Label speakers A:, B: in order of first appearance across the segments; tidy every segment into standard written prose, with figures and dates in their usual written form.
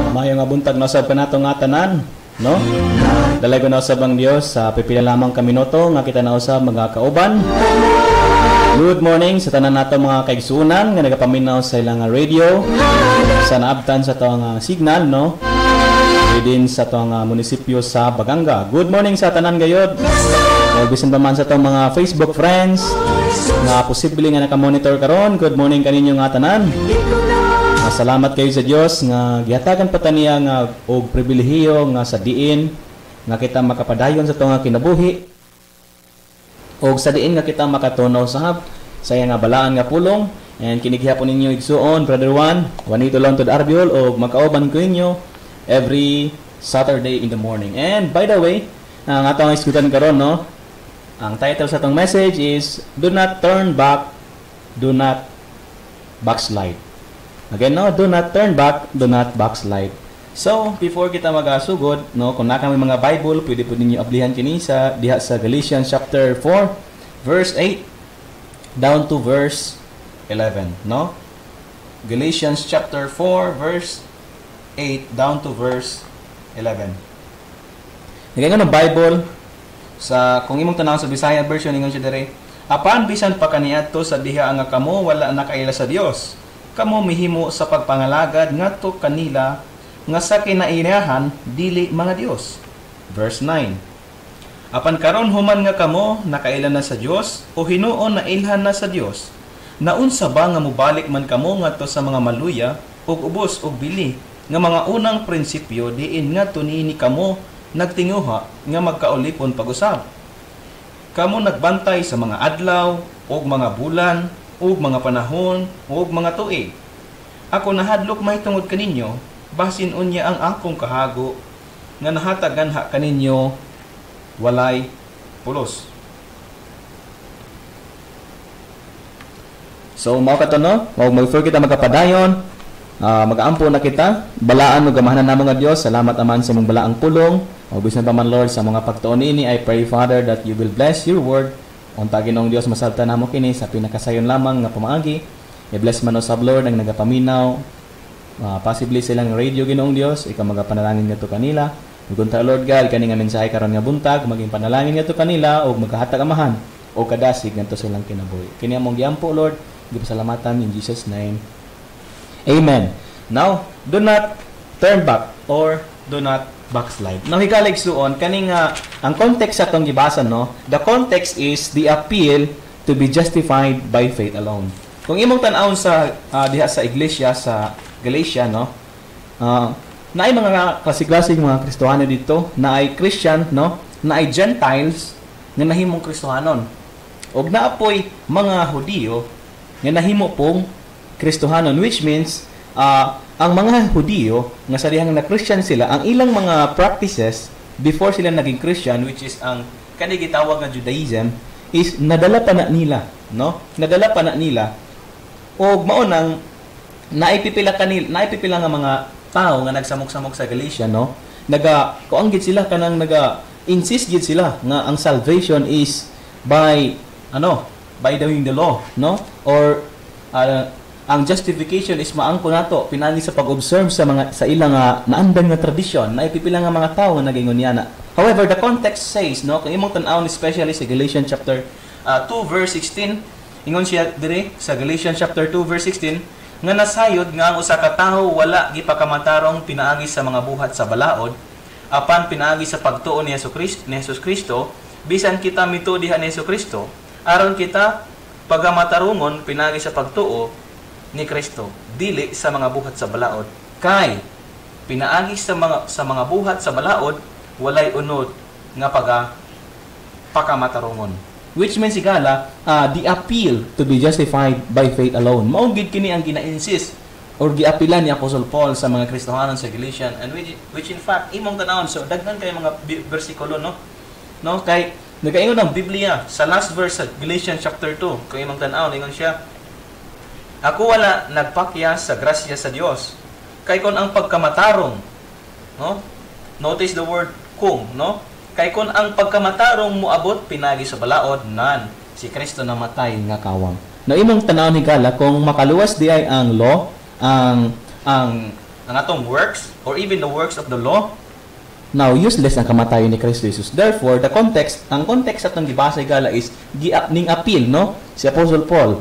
A: Mayo nga buntag na usab kanato nga tanan, no? Dalay ko na usab ang Dios sa pipila lamang ka minuto nga kita na usab mga kauban. Good morning sa tanan nato mga kaigsunan nga nagapaminaw sa ilang radio sa naabtan sa tong signal, no? Within sa tong munisipyo sa Baganga. Good morning sa tanan gayod. O bisan pa man sa tong mga Facebook friends nga posible nga naka-monitor karon. Good morning kaninyo nga tanan. Salamat kayo sa Dios nga gihatagan pa taniya nga og pribilehiyo nga sa diin nga kita makapadayon sa tong kinabuhi og sa diin nga kita makatunaw sa iya nga balaan nga pulong. And kinigihapon ninyo igsuon Brother Juanito Lontod Arbiol og makauban ko ninyo every Saturday in the morning. And by the way, ang atong iskutan karon, no, ang title sa atong message is Do Not Turn Back, Do Not Backslide. Again, no, do not turn back, do not backslide. So, before kita magasugod, no, kung na kami mga Bible, pwede po ninyo ablihan kini sa diha sa Galatians chapter 4, verse 8 down to verse 11, no? Galatians chapter 4, verse 8 down to verse 11. Ngayon ng Bible sa kung imong tanaw sa Bisaya version ingon siya dire, apan bisan pa kaniadto sa diha nga kamo wala nakaila sa Dios. Kamo mihimo sa pagpangalagad ngadto kanila nga sa kinairahan dili mga Dios. Verse 9. Apan karon human nga kamo nakailan na sa Dios o hinuon na ilhan na sa Dios. Naunsa ba nga mobalik man kamo ngadto sa mga maluya ug ubos ug bili nga mga unang prinsipyo diin ngadto niini kamo nagtinguha nga magkaulipon pag-usab. Kamo nagbantay sa mga adlaw ug mga bulan ug mga panahon ug mga tuig. Ako nahadlok mahitungod kaninyo basin unya ang akong kahago nga nahataganha kaninyo walay pulos. So mao kato, no, mag-refer kita magkapadayon, mag-aampo na kita, balaan ug gamahanan namo nga Dios. Salamat aman sa mong balaang pulong. O bisan pa man Lord sa mga pagtuon ini, I pray Father that you will bless your word. Unta Ginoong Dios masabta namo kini sa pinakasayon lamang nga pamaagi. I-bless man usab Lord ang nagapaminaw. Possibly silang radio Ginoong Dios, ikaw magapanalangin ngadto kanila. Ugunta Lord God kani nga mensahe karon nga buntag, maging panalangin ngadto kanila og magkahatag amahan o kadasig ngadto silang kinabuhi. Kini among giampo Lord, gipasalamatan in Jesus name. Amen. Now, do not turn back or do not backslide. Now, hikalig suon, kaning ang context sa itong gibasa, no? The context is the appeal to be justified by faith alone. Kung imong tan-awon sa diha sa iglesia sa Galatia, no? Naay mga klase-klaseng mga Kristohano dito, naay Christian, no? Naay Gentiles nga nahimong Kristohanon. Og naapoy mga Hudiyo nga nahimo pong Kristohanon, which means ang mga Hudiyo nga sa dihang na Christian sila, ang ilang mga practices before sila naging Christian, which is ang kanang gitawag nga Judaism, is nadala pa na nila, no? Nadala pa na nila. Og mao nang naipipila nga mga tao nga nagsamok-samok sa Galatia, no? Kuang gid sila kanang insist gid sila nga ang salvation is by doing the law, no? Or ang justification is maangko nato pinagi sa pag-observe sa ilang naandan nga tradisyon na ipipila nga mga tao nga nagingon yana. However, the context says, no, kung imong tan-awon especially sa Galatians chapter 2 verse 16, ingon siya dire sa Galatians chapter 2 verse 16 nga nasayod nga ang usa ka tawo wala gipakamatarong pinaagi sa mga buhat sa balaod apan pinaagi sa pagtuo ni Hesus Kristo bisan kita mituo diha ni Hesus Kristo aron kita pagamatarungon pinaagi sa pagtuo ni Kristo dili sa mga buhat sa balaod kay pinaagi sa mga buhat sa balaod walay unod nga pagamatarungon, which means sigala the appeal to be justified by faith alone. Mao gid kini ang gina-insist or giapilan ni Apostle Paul sa mga Kristohanon sa Galatian, and which in fact imong tanawon so daghan kay mga bersikulo, no kay nagaingon ang Biblia sa last verse sa Galatians chapter 2 kung imong tan-awon ingon siya, ako wala nagpakya sa grasya sa Dios kay kon ang pagkamatarong, no, notice the word kung, no, kay kon ang pagkamatarong moabot pinagi sa balaod nan si Kristo namatay nga kawang. Na imong tan-awon higala kung makaluwas di ay ang law, ang ang atong works or even the works of the law, now useless ang kamatayon ni Kristo Jesus. Therefore, ang context atong gibasa gala is ning appeal, no? Si Apostle Paul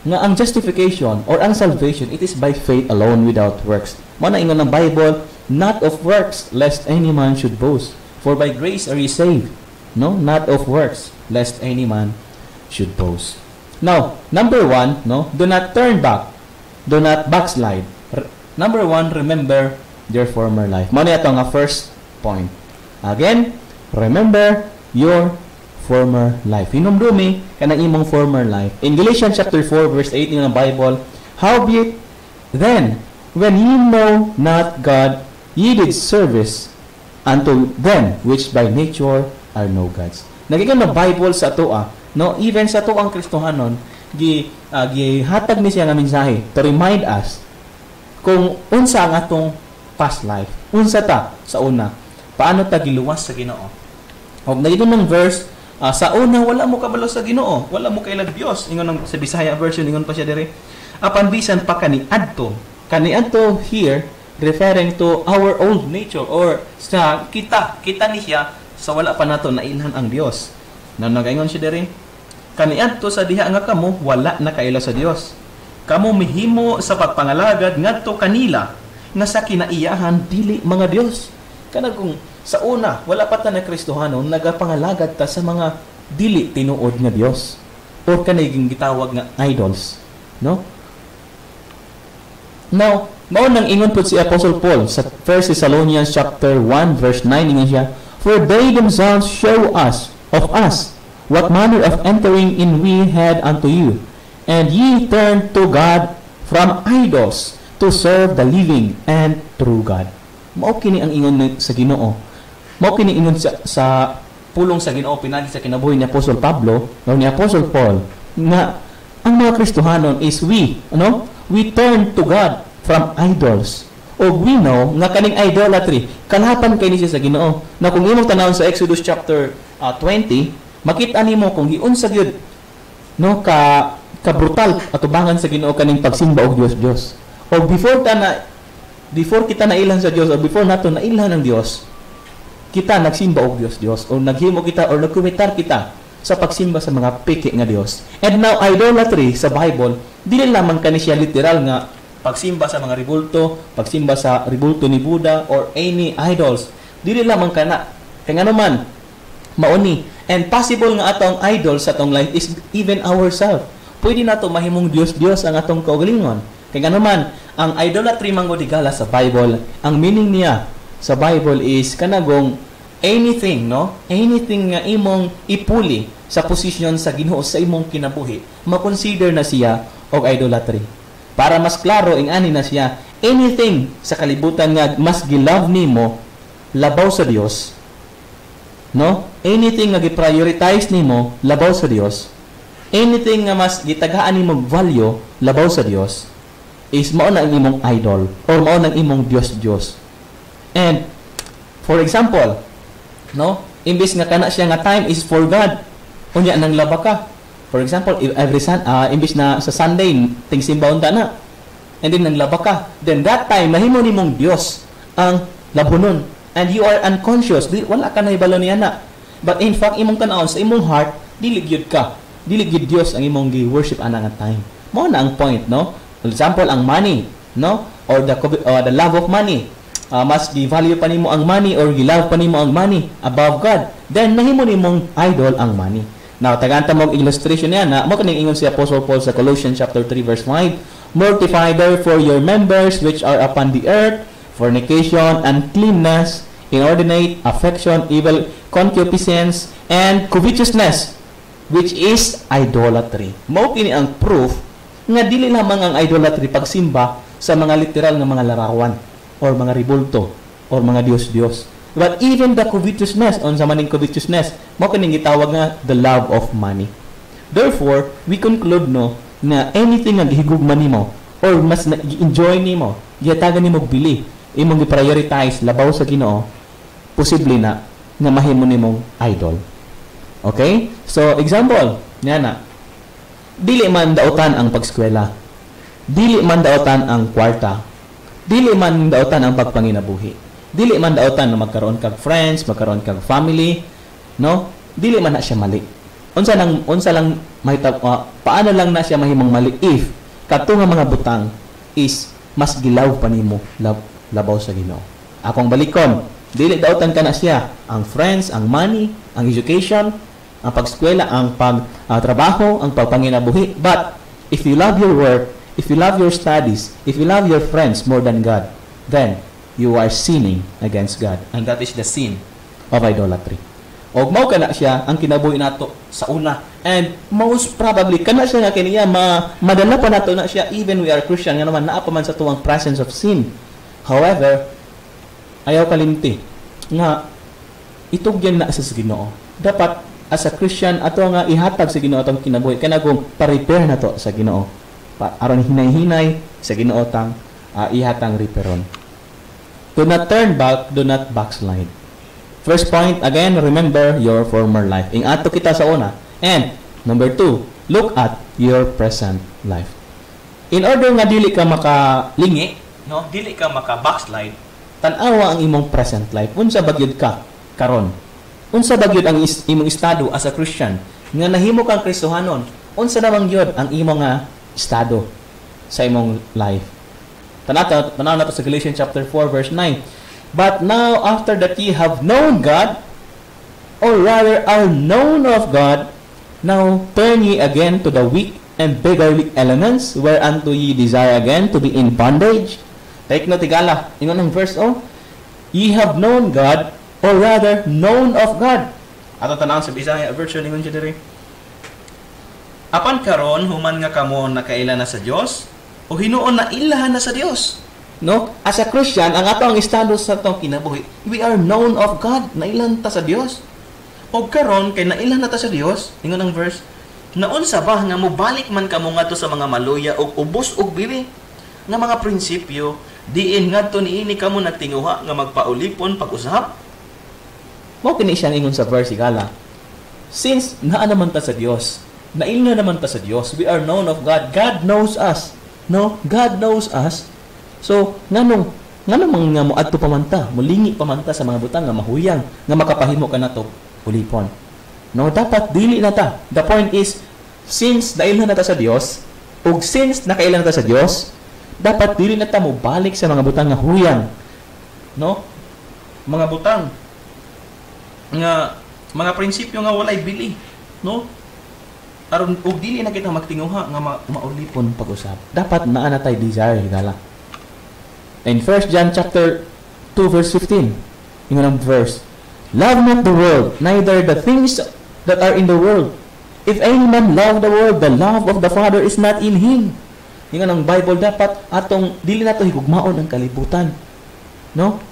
A: nga ang justification or ang salvation, it is by faith alone without works. Mao na ingon ng Bible, not of works lest any man should boast, for by grace are ye saved, no? Not of works lest any man should boast. Now, number 1, no? Do not turn back. Do not backslide. Number 1, remember your former life. Mao na ito nga first point. Again, remember your former life. Hinumdumi kanang imong former life. In Galatians chapter 4 verse 18 ng Bible, howbeit then when ye know not God, ye did service unto them which by nature are no gods. Nagikan na Bible sa atoa, no? Even sa atoang Kristohanon, gihatag ni siya nga mensahe to remind us kung unsa ang atong past life. Unsa ta sa una? Paano ta giluwas sa Ginoo? Og nagito ng verse, sa una wala mo kabalo sa Ginoo, wala mo kailag Dios. Ingon sa Bisaya version, ingon pa siya dire. Apan bisan pa kaniadto. Kaniadto here referring to our old nature or sa kita ni siya sa wala pa nato nailhan ang Dios. Nagaingon siya dire. Kaniadto sa diha nga kamo wala na kaila sa Dios. Kamo mihimo sa pagpangalagad ngadto kanila nga sa kinaiyahan dili mga Dios. Kana kung sa una wala pa ta na Kristohanon nagapangalagad ta sa mga dili tinuod nga Dios or kanay gitawag nga idols, no? Now, mao nang ingon pud si Apostle Paul sa 1 Thessalonians chapter 1 verse 9 ingon siya, for they themselves show us of us what manner of entering in we had unto you, and ye turned to God from idols to serve the living and true God. Mao kini ang ingon sa Ginoo. Mao kini ingon sa pulong sa Ginoo pinagi sa kinabuhi ni Apostle Pablo o ni Apostle Paul nga ang mga Kristohanon is we turn to God from idols. O we know nga kaning idolatry kalapan kay ni siya sa Ginoo. Na kung imong tanawon sa Exodus chapter 20, makita nimo kung giunsa gyud no ka brutal atubangan sa Ginoo kaning pagsimba og Dios. O before kita nailan sa Dios o before nato nailan ng Dios, kita nagsimba og Dios o naghimo kita or nagkumitar kita sa pagsimba sa mga peke nga Dios. And now idolatry sa Bible dili lamang kani siya literal nga pagsimba sa mga ribulto, pagsimba sa ribulto ni Buddha or any idols. Dili lamang kana kay ngano man mauni. And possible nga atong idol sa atong life is even ourselves. Pwede nato mahimong Dios ang atong kaugalingon. Kaya naman, ang idolatry manggodigala sa Bible, ang meaning niya sa Bible is kanagong anything, no? Anything nga imong ipuli sa posisyon sa Ginoo sa imong kinabuhi, makonsider na siya og idolatry. Para mas klaro ingani na siya, anything sa kalibutan nga mas gilove nimo labaw sa Dios, no? Anything nga gi-prioritize nimo labaw sa Dios, anything nga mas gitagaan nimo value labaw sa Dios, is mao na ang imong idol or mao na ang imong Dios. And for example, no, imbis nga kana siya nga time is for God, unya nang laba ka. For example, imbis na sa Sunday ting simbaon ta na, and then nang laba ka, then that time mahimo nimong Dios ang labunon, and you are unconscious, wala ka na ibalo niya na. But in fact, imong tan-aon sa imong heart, dili gyud ka, dili gyud Dios ang imong gi-worship ana nga time. Mao na ang point, no? For example, ang money, no? Or the love of money. Mas gi-value pa nimo ang money or gi-love pa nimo ang money above God. Then mahimo nimong idol ang money. Now, tagaanta mo illustration niya na mo kaning ingon si Apostle Paul sa Colossians chapter 3 verse 5, mortify therefore your members which are upon the earth, fornication, uncleanness, inordinate affection, evil concupiscence, and covetousness, which is idolatry. Mao kini ang proof nga dili lamang ang idolatry pagsimba sa mga literal nga mga larawan or mga ribulto or mga Dios, but even the covetousness, on sa maning covetousness, mao kining gitawag nga the love of money. Therefore, we conclude no na anything nga gihigugman nimo or mas enjoy nimo, gihatagan nimo bili, imong gi-prioritize labaw sa Ginoo, posible na nga mahimo nimong idol. Okay? So, example, niya na, dili man daotan ang pagskwela. Dili man daotan ang kwarta. dili man daotan ang pagpanginabuhi. Dili man daotan na magkaroon kag friends, magkaroon kag family, no? Dili man na siya mali. Unsa lang paano lang na siya mahimong mali if kadto nga mga butang is mas gilaw pa nimo labaw sa Ginoo. Akong balikon, dili daotan ka na siya ang friends, ang money, ang education, ang pagskwela, ang pagtrabaho, ang pagpanginabuhi. But if you love your work, if you love your studies, if you love your friends more than God, then you are sinning against God. And that is the sin of idolatry. Og mao kana siya ang kinabuhi nato sa una. And most probably kana siya nga kaniya madala pa nato na siya even we are Christian nga naman naa pa man sa tuwang presence of sin. However, ayaw kalimti nga itugyan na sa Ginoo. Dapat as a Christian ato nga ihatag sa Ginoo atong kinabuhi kanagong pa-repair nato sa Ginoo. Aron hinay-hinay sa Ginoo tang ihatang reparon. Do not turn back, do not backslide. First point, again, remember your former life. Ingato kita sa una. And, number 2, look at your present life. In order nga dili ka makalingi, no? Dili ka maka-backslide, tan-awa ang imong present life. Unsa bagyod ka karon? Unsa bagyod ang imong estado as a Christian? Nga nahimo kang Kristohanon, unsa namang gyud ang imong estado sa imong life? Tanaw nato sa Galatians chapter 4 verse 9. But now, after that ye have known God, or rather are known of God, now turn ye again to the weak and beggarly elements, whereunto ye desire again to be in bondage. Take note, tigala. Ingon ang verse, ye have known God, or rather known of God. Ato tanawon sa Bisaya version, ingon siya diri. Apan karon human nga kamo nakaila na sa Dios, o hinuon na ilahan na sa Dios. No? As a Christian, ang ato ang estado sa atong kinabuhi, we are known of God, nailan ta sa Dios. O karon kay nailan na ta sa Dios, ingon ang verse, naunsa ba nga mobalik man kamo ngadto sa mga maluya og ubos og biri nga mga prinsipyo, diin ngadto niini kamo nagtinguha nga magpaulipon pag-usap? Mao kini siyang ingon sa verse igala. Since naa naman ta sa Dios, nailhan naman ta sa Dios, we are known of God. God knows us. No? God knows us. So, nganong mga moadto pamanta, mulingi pamanta sa mga butang nga mahuyang, nga makapahimo ka nato ulipon. No, dapat dili na ta. The point is, since nailhan na ta sa Dios, ug since nakailan na ta sa Dios, dapat dili na ta mo balik sa mga butang nga huyang. No? Mga butang nga mga prinsipyo nga walay bili, no? Aron ug dili na kita magtinguha nga maulipon pag-usap. Dapat naa na tay desire higala. In 1 John chapter 2 verse 15, ingon ang verse, love not the world, neither the things that are in the world. If any man love the world, the love of the Father is not in him. Ingon ang Bible, dapat atong dili nato higugmaon ang kalibutan. No?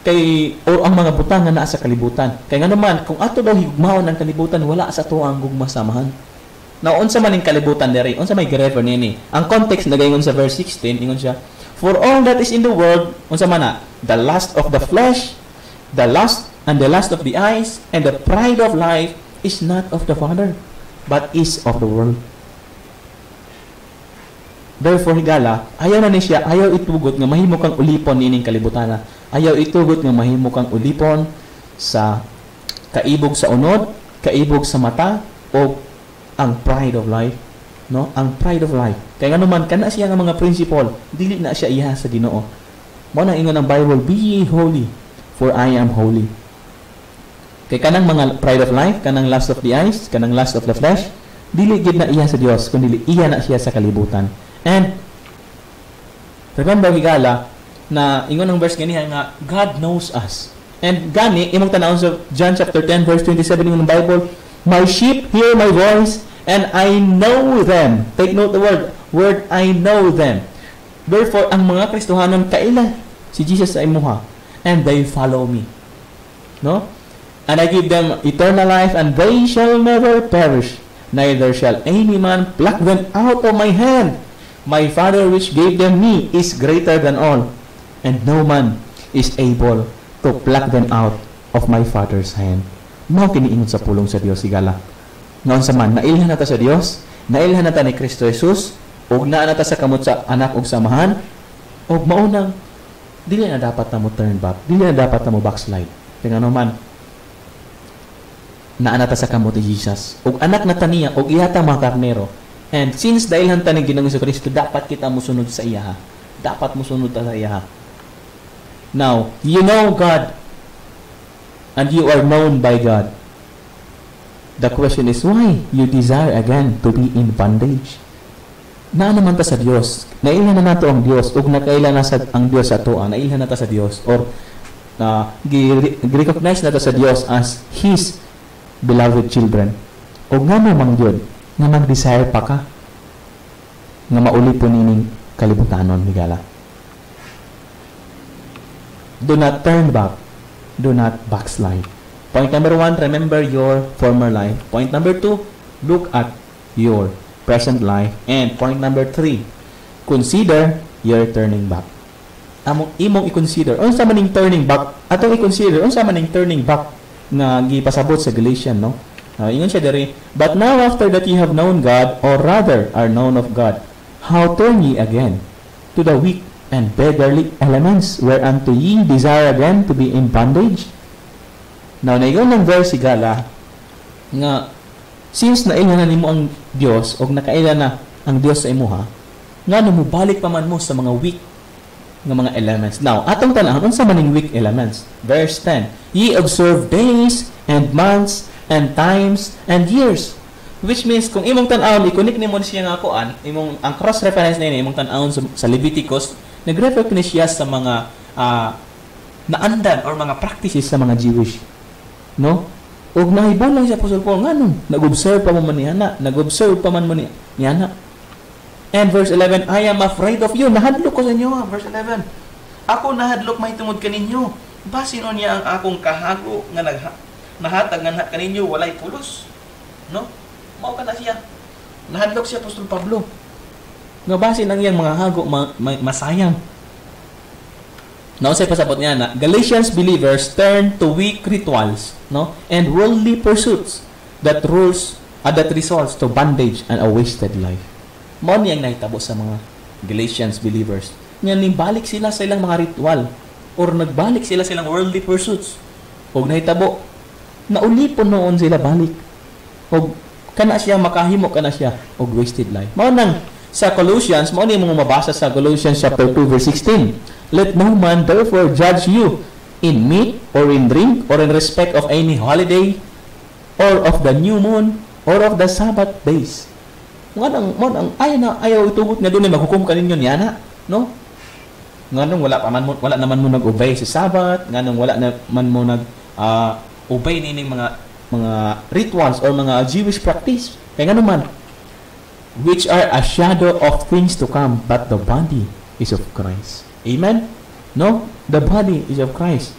A: Kay o ang mga butang nga naa sa kalibutan. Kay nga naman kung ato daw higugmaon ang kalibutan, wala sa to ang gugma samahan. Now, unsa man ning kalibutan diri? Unsa may girefer nini? Ang context nagaingon sa verse 16, ingon siya, for all that is in the world, unsa man na? The lust of the flesh, the lust of the eyes, and the pride of life is not of the Father, but is of the world. Therefore, higala, ayaw na ni siya, ayaw itugot nga mahimo kang ulipon nining kalibutana. Ayaw itugot nga mahimo kang ulipon sa kaibog sa unod, kaibog sa mata, o ang pride of life. No, ang pride of life. Kaya nga naman kana siya nga mga principle, dili na siya iha sa Ginoo. Mao na ingon ang Bible, be ye holy, for I am holy. Kay kanang mga pride of life, kanang lust of the eyes, kanang lust of the flesh, dili gid na iha sa Dios, kundi iha na siya sa kalibutan. And remember higala na ingon ang verse ganiha nga God knows us. And gani imong tanawon sa John chapter 10 verse 27 ng Bible, my sheep hear my voice, and I know them. Take note the word I know them. Therefore, ang mga Kristohanon kaila si Jesus sa imuha, and they follow me. No? And I give them eternal life, and they shall never perish, neither shall any man pluck them out of my hand. My Father which gave them me is greater than all, and no man is able to pluck them out of my Father's hand. Mao kiniingon sa pulong sa Dios sigala. Ngayon sa man, nailhan nata sa Dios, nailhan nata ni Kristo Jesus, ug naa nata sa kamot sa anak ug samahan, O maunang, dili na dapat na mo turn back. Dili na dapat na mo backslide. Kaya nga naman, naanata sa kamot ni Jesus. O anak na taniya, o ihata mga karnero. And since dahil hanta ni Ginoong Jesucristo, dapat kita musunod sa iya. Dapat musunod sa iya. Now, you know God and you are known by God. The question is, why you desire again to be in bondage? Na naman ta sa Dios. Nailhan na nato ang Dios ug nakailan na sa ang Dios ato, nailhan na ta sa Dios or gi-recognize na ta sa Dios as His beloved children. Ug nga namang Diyon nga mag-desire pa ka nga mauli po nining kalibutanon higala. Do not turn back. Do not backslide. Point number 1, remember your former life. Point number 2, look at your present life. And point number 3, consider your turning back. Imong i-consider. Unsa man ning turning back? Atong i-consider unsa man ning turning back nga gipasabot sa Galatians, no? Ingon siya diri, but now after that ye have known God, or rather are known of God, how turn ye again to the weak and beggarly elements whereunto ye desire again to be in bondage? Now, naigon ng verse gala nga since nailhan na nimo ang Dios o nakailan na ang Dios sa imuha, nga mo balik pa man mo sa mga weak nga mga elements. Now, atong tanahon unsa man ning weak elements? Verse 10, ye observe days and months and times and years. Which means, kung imong tan-awon, i-connect nimo siya nga kuan, imong ang cross-reference na imong tan-awon sa Leviticus, nag-refer ni siya sa mga naandan or mga practices sa mga Jewish. No? Ug nahibon lang siya Apostle Paul nganong nag-observe pa man niya na, nag-observe pa man mo niya na. And verse 11, I am afraid of you. Nahadlok ko sa inyo. Verse 11, ako nahadlok mahitungod kaninyo. Basin o niya ang akong kahago nga nahatag nga kaninyo walay pulos. No? Mao ka na siya. Nahadlok siya Apostol Pablo. Nga basin ang iyang mga hago masayang. Now, say pasabot niya na Galatians believers turn to weak rituals, no, and worldly pursuits that results to bondage and a wasted life. Mao niyang nahitabo sa mga Galatians believers. Nga nibalik sila sa ilang mga ritual or nagbalik sila sa ilang worldly pursuits. Og nahitabo naulipon noon sila balik. Og kana siya makahimo kana siya og wasted life. Mao nang sa Colossians, mao ni mo mabasa sa Colossians chapter 2 verse 16. Let no man therefore judge you in meat or in drink or in respect of any holiday or of the new moon or of the Sabbath days. Nganong ayaw itugot nga dunay maghukom kaninyo niya na, no? Nganong wala naman mo nag-obey sa Sabbath, nganong wala naman mo obey nining mga rituals or mga Jewish practice. Kaya nga naman, which are a shadow of things to come, but the body is of Christ. Amen? No? The body is of Christ.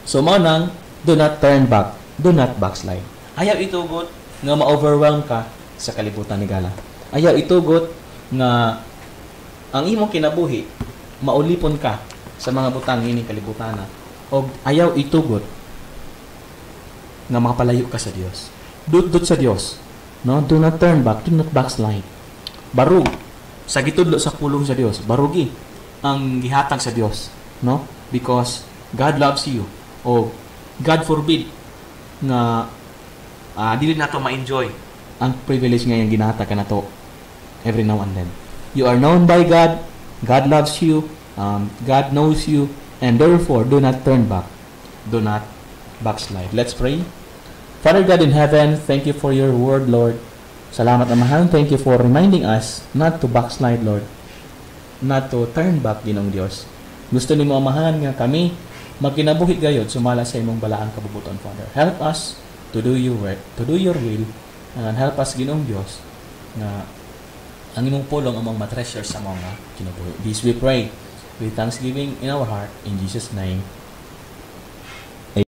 A: So, manang, do not turn back. Do not backslide. Ayaw itugot nga ma-overwhelm ka sa kalibutan ni Gala. Ayaw itugot nga ang imong kinabuhi, maulipon ka sa mga butang ini kalibutan. O ayaw itugot nga makapalayo ka sa Dios. Dut sa Dios. No? Do not turn back. Do not backslide. Barug. Sa gitudlo sa pulong sa Dios. Barugi ang gihatag sa Dios, no? Because God loves you. O God forbid nga dili nato ma-enjoy ang privilege nga yung ginhatag ka nato every now and then. You are known by God. God loves you. God knows you. And therefore, do not turn back. Do not backslide. Let's pray. Father God in heaven, thank you for your word, Lord. Salamat na mahal. Thank you for reminding us not to backslide, Lord. Not to turn back, Ginoong Dios. Gusto ni mo amahan nga kami magkinabuhi gayod sumala sa imong balaang kabubuton, Father. Help us to do your will, and help us, Ginoong Dios, na ang imong pulong among matreasure sa mga kinabuhi. This we pray with thanksgiving in our heart, in Jesus' name.